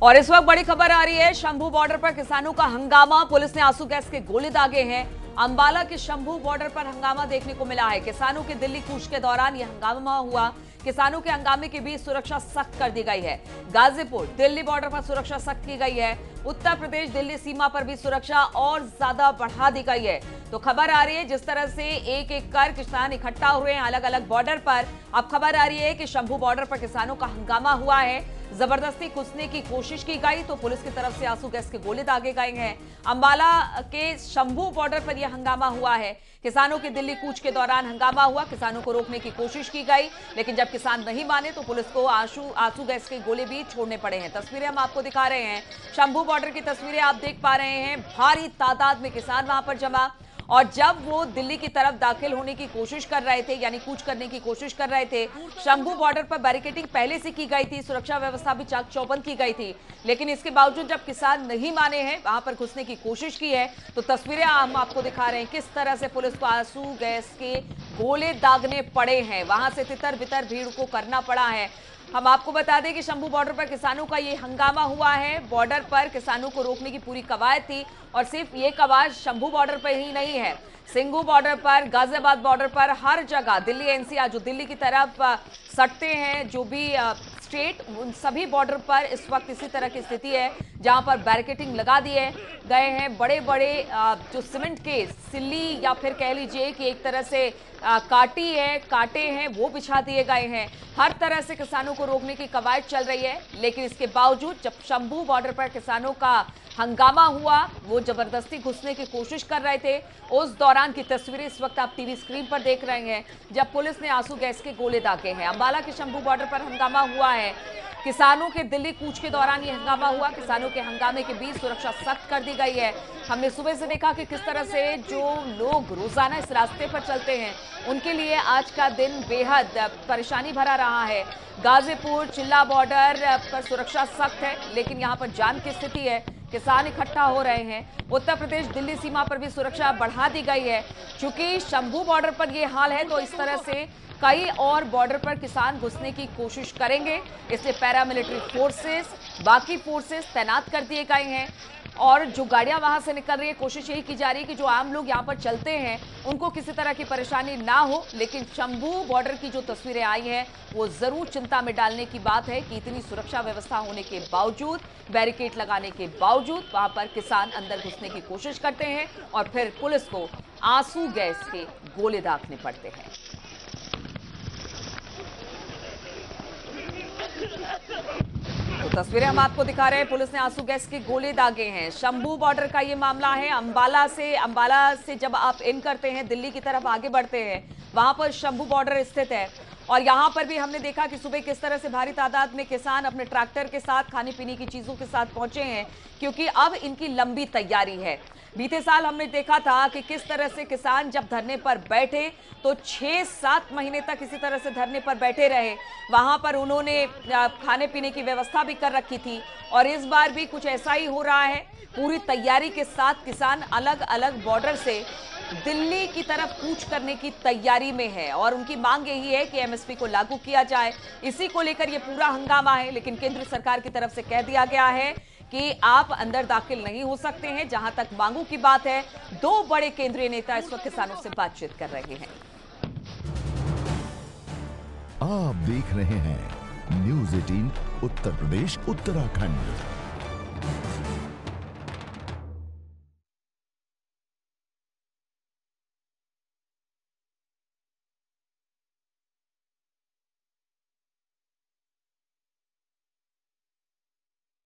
और इस वक्त बड़ी खबर आ रही है, शंभू बॉर्डर पर किसानों का हंगामा, पुलिस ने आंसू गैस के गोले दागे हैं। अंबाला के शंभू बॉर्डर पर हंगामा देखने को मिला है। किसानों के दिल्ली कूच के दौरान यह हंगामा हुआ। किसानों के हंगामे के बीच सुरक्षा सख्त कर दी गई है। गाजीपुर दिल्ली बॉर्डर पर सुरक्षा सख्त की गई है। उत्तर प्रदेश दिल्ली सीमा पर भी सुरक्षा और ज्यादा बढ़ा दी गई है। तो खबर आ रही है, जिस तरह से एक एक कर किसान इकट्ठा हुए हैं अलग अलग बॉर्डर पर, अब खबर आ रही है कि शंभू बॉर्डर पर किसानों का हंगामा हुआ है। जबरदस्ती घुसने की कोशिश की गई तो पुलिस की तरफ से आंसू गैस के गोले दागे गए हैं। अंबाला के शंभू बॉर्डर पर यह हंगामा हुआ है। किसानों के दिल्ली कूच के दौरान हंगामा हुआ। किसानों को रोकने की कोशिश की गई, लेकिन जब किसान नहीं माने तो पुलिस को आंसू गैस के गोले भी छोड़ने पड़े हैं। तस्वीरें हम आपको दिखा रहे हैं, शंभू बॉर्डर की तस्वीरें आप देख पा रहे हैं। भारी तादाद में किसान वहां पर जमा, और जब वो दिल्ली की तरफ दाखिल होने की कोशिश कर रहे थे, यानी कूच करने की कोशिश कर रहे थे, शंभू बॉर्डर पर बैरिकेडिंग पहले से की गई थी, सुरक्षा व्यवस्था भी चाक चौबंद की गई थी, लेकिन इसके बावजूद जब किसान नहीं माने हैं, वहां पर घुसने की कोशिश की है, तो तस्वीरें हम आपको दिखा रहे हैं किस तरह से पुलिस को आंसू गैस के गोले दागने पड़े हैं। वहां से तितर बितर भीड़ को करना पड़ा है। हम आपको बता दें कि शंभू बॉर्डर पर किसानों का ये हंगामा हुआ है। बॉर्डर पर किसानों को रोकने की पूरी कवायद थी, और सिर्फ ये कवायद शंभू बॉर्डर पर ही नहीं है, सिंघू बॉर्डर पर, गाजियाबाद बॉर्डर पर, हर जगह दिल्ली एनसीआर जो दिल्ली की तरफ सटते हैं, जो भी स्टेट, उन सभी बॉर्डर पर इस वक्त इसी तरह की स्थिति है, जहां पर बैरिकेडिंग लगा दिए गए हैं। बड़े बड़े जो सीमेंट के सिल्ली या फिर कह लीजिए कि एक तरह से कांटे हैं, वो बिछा दिए गए हैं। हर तरह से किसानों को रोकने की कवायद चल रही है, लेकिन इसके बावजूद जब शंभू बॉर्डर पर किसानों का हंगामा हुआ, वो जबरदस्ती घुसने की कोशिश कर रहे थे। उस दौरान की तस्वीरें इस वक्त आप टीवी स्क्रीन पर देख रहे हैं, जब पुलिस ने आंसू गैस के गोले दागे हैं। अंबाला के शंभू बॉर्डर पर हंगामा हुआ है। किसानों के दिल्ली कूच के दौरान यह हंगामा हुआ। किसानों के हंगामे के बीच सुरक्षा सख्त कर दी गई है। हमने सुबह से देखा कि किस तरह से जो लोग रोजाना इस रास्ते पर चलते हैं, उनके लिए आज का दिन बेहद परेशानी भरा रहा है। गाजीपुर चिल्ला बॉर्डर पर सुरक्षा सख्त है, लेकिन यहाँ पर जान की स्थिति है, किसान इकट्ठा हो रहे हैं। उत्तर प्रदेश दिल्ली सीमा पर भी सुरक्षा बढ़ा दी गई है। चूंकि शंभू बॉर्डर पर यह हाल है, तो इस तरह से कई और बॉर्डर पर किसान घुसने की कोशिश करेंगे, इसलिए पैरामिलिट्री फोर्सेस, बाकी फोर्सेस तैनात कर दिए गए हैं। और जो गाड़ियां वहां से निकल रही है, कोशिश यही की जा रही है कि जो आम लोग यहां पर चलते हैं उनको किसी तरह की परेशानी ना हो। लेकिन शंभू बॉर्डर की जो तस्वीरें आई हैं, वो जरूर चिंता में डालने की बात है कि इतनी सुरक्षा व्यवस्था होने के बावजूद, बैरिकेड लगाने के बावजूद, वहां पर किसान अंदर घुसने की कोशिश करते हैं और फिर पुलिस को आंसू गैस के गोले दागने पड़ते हैं। तो तस्वीरें हम आपको दिखा रहे हैं, पुलिस ने आंसू गैस के गोले दागे हैं। शंभू बॉर्डर का ये मामला है। अंबाला से जब आप इन करते हैं, दिल्ली की तरफ आगे बढ़ते हैं, वहां पर शंभू बॉर्डर स्थित है। और यहां पर भी हमने देखा कि सुबह किस तरह से भारी तादाद में किसान अपने ट्रैक्टर के साथ, खाने पीने की चीजों के साथ पहुंचे हैं, क्योंकि अब इनकी लंबी तैयारी है। बीते साल हमने देखा था कि किस तरह से किसान जब धरने पर बैठे तो 6-7 महीने तक इसी तरह से धरने पर बैठे रहे। वहां पर उन्होंने खाने पीने की व्यवस्था भी कर रखी थी, और इस बार भी कुछ ऐसा ही हो रहा है। पूरी तैयारी के साथ किसान अलग अलग बॉर्डर से दिल्ली की तरफ कूच करने की तैयारी में है, और उनकी मांग यही है कि एमएसपी को लागू किया जाए। इसी को लेकर यह पूरा हंगामा है, लेकिन केंद्र सरकार की तरफ से कह दिया गया है कि आप अंदर दाखिल नहीं हो सकते हैं। जहां तक मांगों की बात है, 2 बड़े केंद्रीय नेता इस वक्त किसानों से बातचीत कर रहे हैं। आप देख रहे हैं न्यूज़ 18 उत्तर प्रदेश उत्तराखंड।